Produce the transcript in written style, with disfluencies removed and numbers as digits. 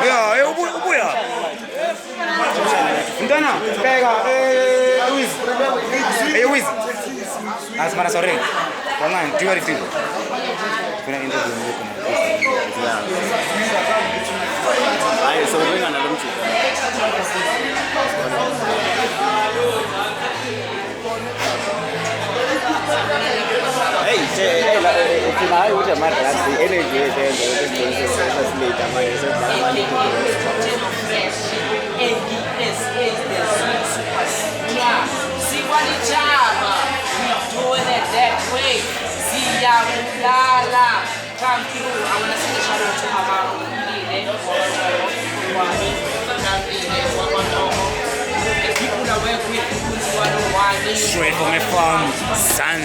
Yeah, ubuya. Mntwana, bheka Wiz. Wiz. Asimara sorry. Kancane, do you want to do? Kuna interview ngikho na. Yeah. Hayi so benga nalomjika. Hey, if I would have made that the energy see what it job. Doing it that way. See ya lala. Come through. I wanna see the shadow to have people that work with straight from my farm, son.